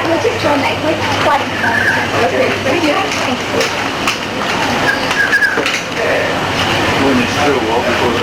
We'll just join that quick. When it's still well because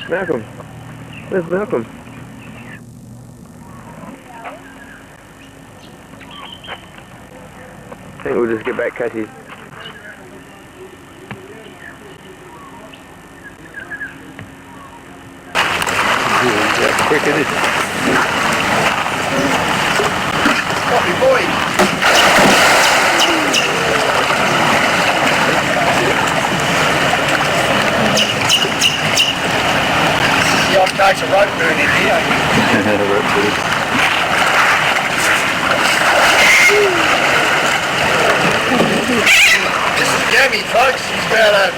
Malcom. Where's Malcom? I think we'll just get back Cassie. Quick it is. Coffee boy. The odd case of rope burn in here. Rope burn. This is Jamie, folks. He's about a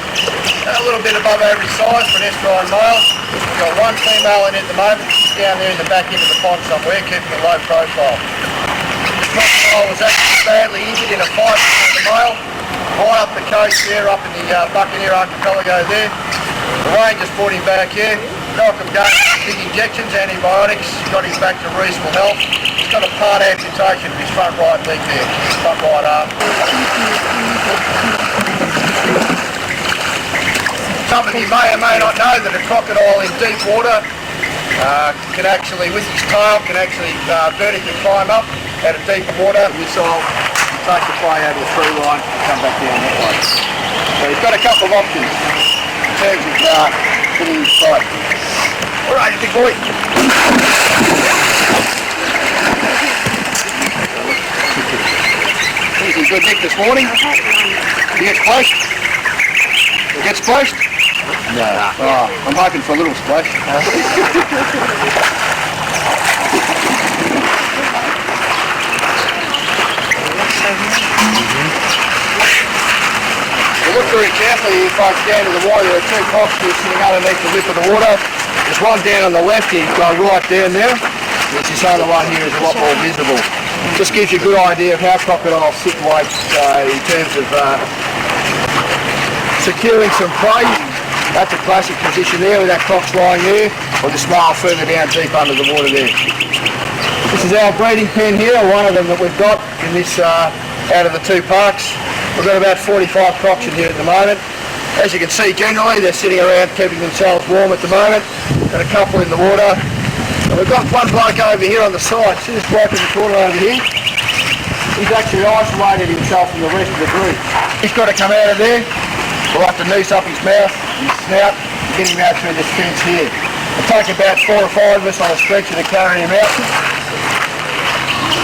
little bit above average size for an estrine male. We've got one female in at the moment. She's down there in the back end of the pond somewhere, keeping a low profile. This crocodile was actually badly injured in a fight with the male, right up the coast there, up in the Buccaneer archipelago there. The rangers brought him back here. Malcom gave him big injections, antibiotics, got him back to reasonable health. He's got a part amputation of his front right leg there, front right arm. Some of you may or may not know that a crocodile in deep water can actually, with his tail, can actually vertically climb up out of deeper water. Missile, take the prey out of the through line and come back down that way. So he's got a couple of options in terms of hitting his prey. All right, big boy. Easy, good nick this morning. You get splashed? You get splashed? No. Oh, I'm hoping for a little splash. Look very carefully if I get down to the water. There are two crocs here sitting underneath the lip of the water. There's one down on the left here, going right down there. This other one here is a lot more visible. Just gives you a good idea of how crocodiles sit and wait in terms of securing some prey. That's a classic position there with that croc's lying there, or just mile further down deep under the water there. This is our breeding pen here, one of them that we've got in this out of the two parks. We've got about 45 crocs in here at the moment. As you can see, generally they're sitting around keeping themselves warm at the moment, and a couple in the water. And we've got one bloke over here on the side. See this bloke in the corner over here? He's actually isolated himself from the rest of the group. He's got to come out of there. We'll have to noose up his mouth, his snout, and get him out through this fence here. It'll take about 4 or 5 of us on a stretcher to carry him out.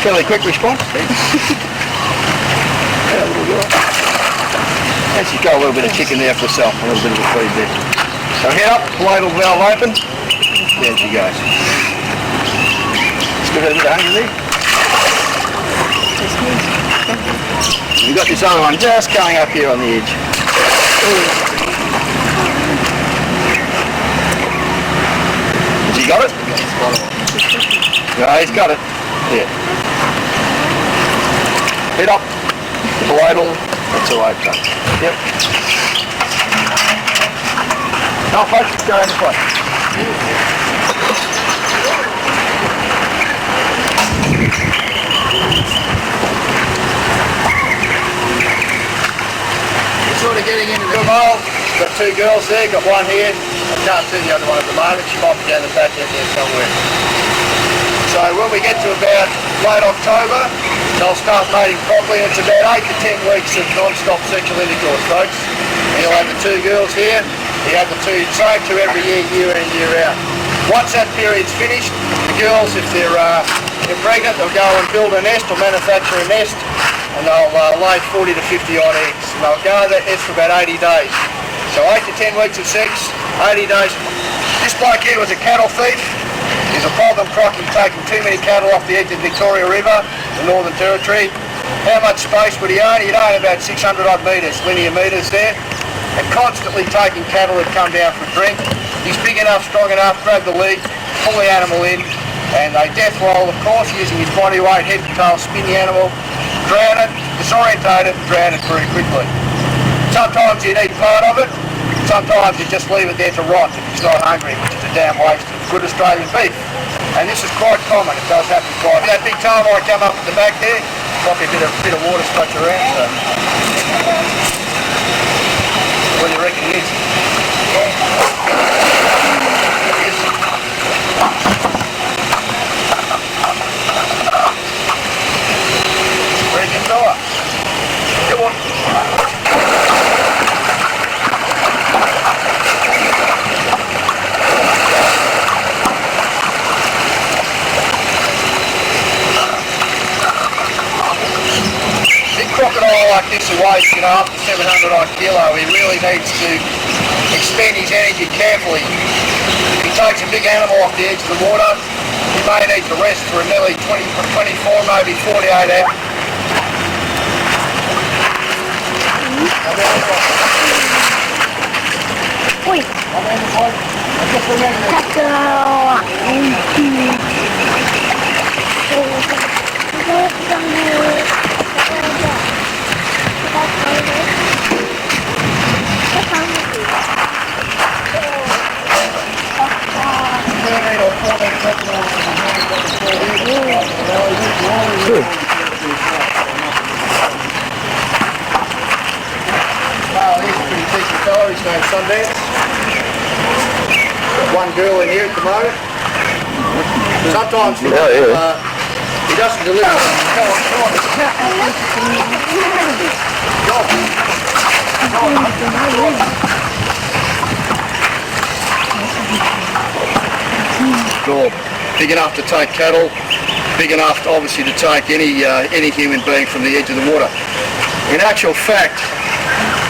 Fairly quick response. Yeah, a little girl. And she's got a little bit of chicken there for herself, a little bit of a feed there. So head up, ladle valve open. There she goes. Just got a bit of hunger there. We've got this other one just coming up here on the edge. Has he got it? No, he's got it. Yeah. Head up. The ladle. That's all okay. Yep. No, folks, let's go around this way. We're sort of getting into the mile. Got 2 girls there, got one here. I can't see the other one at the moment. She might be down the back end there somewhere. So when we get to about late October, they'll start mating properly. It's about 8 to 10 weeks of non-stop sexual intercourse, folks. And you'll have the 2 girls here. You have the same 2 every year, year in, year out. Once that period's finished, the girls, if they're pregnant, they'll go and build a nest or manufacture a nest, and they'll lay 40 to 50 odd eggs. And they'll go in that nest for about 80 days. So 8 to 10 weeks of sex, 80 days. This bloke here was a cattle thief. He's a problem croc. He's taking too many cattle off the edge of the Victoria River, the Northern Territory. How much space would he own? He'd own about 600 odd metres, linear metres there. and constantly taking cattle that come down for a drink. He's big enough, strong enough, grab the lead, pull the animal in, and they death roll, of course, using his body weight, head and tail, spin the animal, drown it, disorientate it, drown it very quickly. Sometimes you need part of it, sometimes you just leave it there to rot if it's not hungry, which is a damn waste of good Australian beef. And this is quite common, it does happen quite. That big tail might come up at the back there, might be a bit of water splotch around, so. What do you reckon it is? Very good fella. Come on. Crocodile like this who weighs, up to 700 odd kilo, he really needs to expend his energy carefully. If he takes a big animal off the edge of the water, he may need to rest for nearly 24, maybe 48 hours. Ui. His name's Sundance. One girl in here at the moment. Sometimes he doesn't deliver. Come on. Big enough to take cattle, big enough obviously to take any human being from the edge of the water. In actual fact,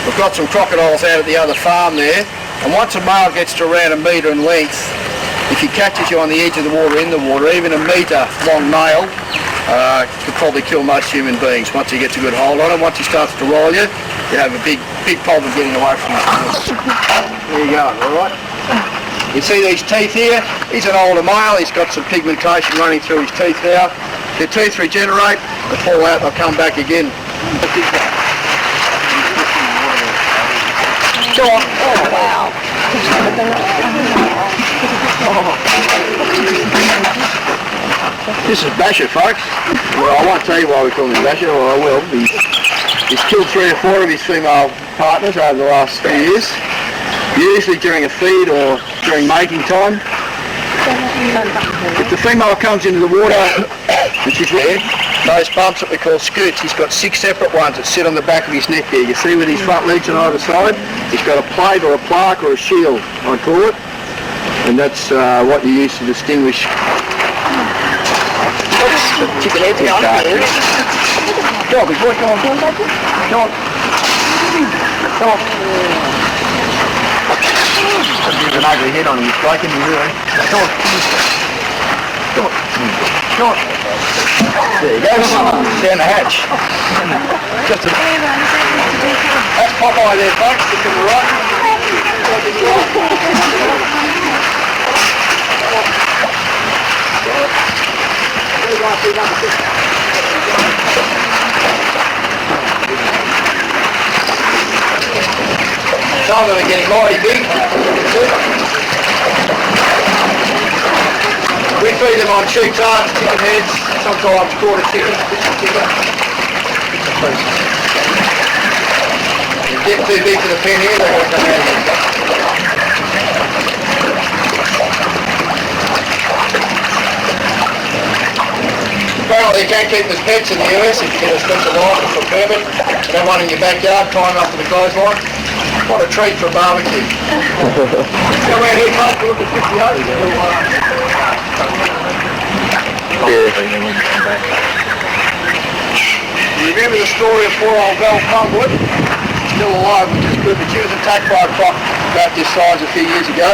we've got some crocodiles out at the other farm there, and once a male gets to around a metre in length, if he catches you on the edge of the water, in the water, even a metre long male, could probably kill most human beings once he gets a good hold on him. Once he starts to roll you, you have a big problem getting away from him. There you go, alright? You see these teeth here? He's an older male, he's got some pigmentation running through his teeth now. Their teeth regenerate, they fall out, they'll come back again. Go on. Oh, wow. This is Basher, folks. Well, I won't tell you why we call him Basher, or I will. He's killed 3 or 4 of his female partners over the last few years, usually during a feed or during mating time. If the female comes into the water and she's there, those bumps that we call scoots, he's got 6 separate ones that sit on the back of his neck there. You see with his front legs on either side, he's got a plate or a plaque or a shield, I call it. And that's what you use to distinguish. Chicken heads here. Go on, big boy, come on. Come on. Come on. He's an ugly head on him, he's breaking me really. Come on. Come on. Come on. There you go. Down the hatch. Just a... That's Popeye there, folks. Look to the right. Some of them are getting mighty big. We feed them on cheap tarts, chicken heads, sometimes quarter chicken, bits of chicken. If you get too big for the pen here, they won't come out of here. Apparently you can't keep them as pets in the US if you get a special license or permit. You don't want in your backyard, climb up to the clothesline. What a treat for a barbecue. Go around here, mate, look at 58. You remember the story of poor old Val Pungwood? Still alive, which is good, but she was attacked by a croc about this size a few years ago.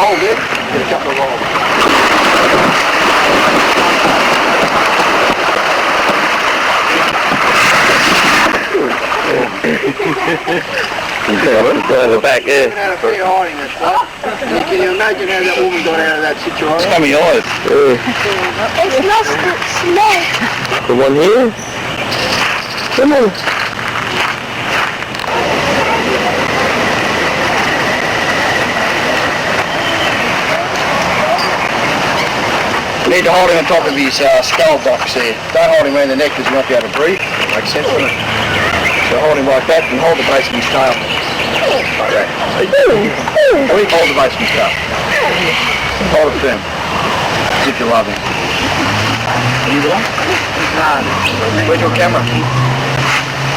roll there. Get a couple of rolls. Go to the back there. Had a fair hiding this place. Can you imagine how that woman got out of that situation? Scummy eyes. It's lost its smell. The one here? Come on. You need to hold him on top of his skull box there. Don't hold him around the neck because he won't be able to breathe. Makes sense, doesn't it? So hold him like that and hold the base of his tail. Like that. Hold the base of his tail. Hold it firm. As if you love him. You want? No. Where's your camera?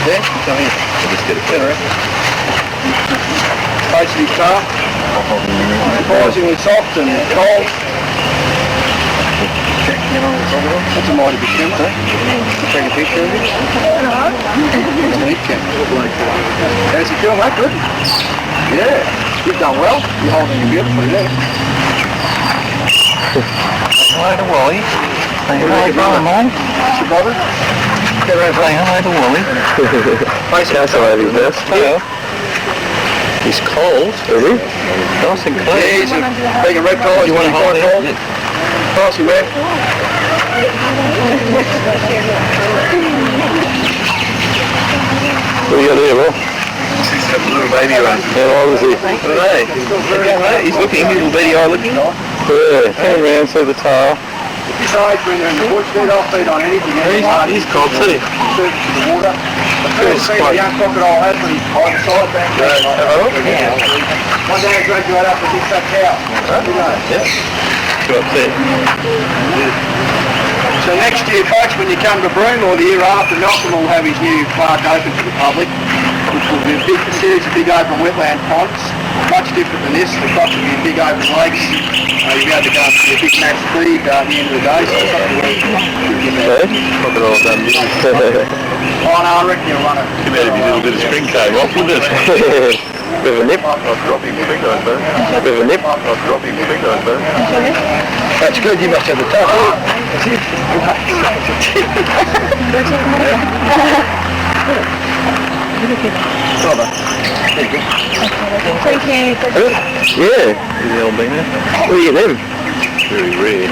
There? Come here. I'll just get it center. Base of his tail. Surprisingly soft and cold. That's a mighty big camera, eh? Take a picture of it. That's a neat camera. How's it feel, mate? Good? Yeah. You've done well. You're holding him beautifully there. Hello to Wally. Say hello to mate. What's your brother? Get around, Say hello to Wally. That's all over his nest. Yeah. He's cold. Really? Nice and Yeah, clean. he's a big and red collar. You want to hold cold? it? Pass him out. What are you got here, Will? He's got a little baby one. How old is he? Hey, he's looking, little bitty eye looking. Yeah, turn around, see the tail. This age when they're in the bush, they don't feed on anything. He's cold too. Search for the water. The first thing the young crocodile has when he's on the side bank. One day I graduate up and fix that cow. Who knows? Yeah. Got there. So next year, folks, when you come to Broome, or the year after, Malcom will have his new park open to the public, which will be a series of big open wetland ponds. Much different than this. The crocs will be in big open lakes. You'll be able to go and see a big match feed at the end of the day. So it's something where you can get Hey? Crocodile's done this. Oh no, I reckon you'll run it. Too bad if you did a bit of string came off, wouldn't it? Bit of a nip. I'll drop him a big one, man. Bit of a nip. I'll drop him a big one, man. That's good, you must have the top. Brother. There you go. Thank you. Yeah. Is the old beaner? What are you them? Very rare.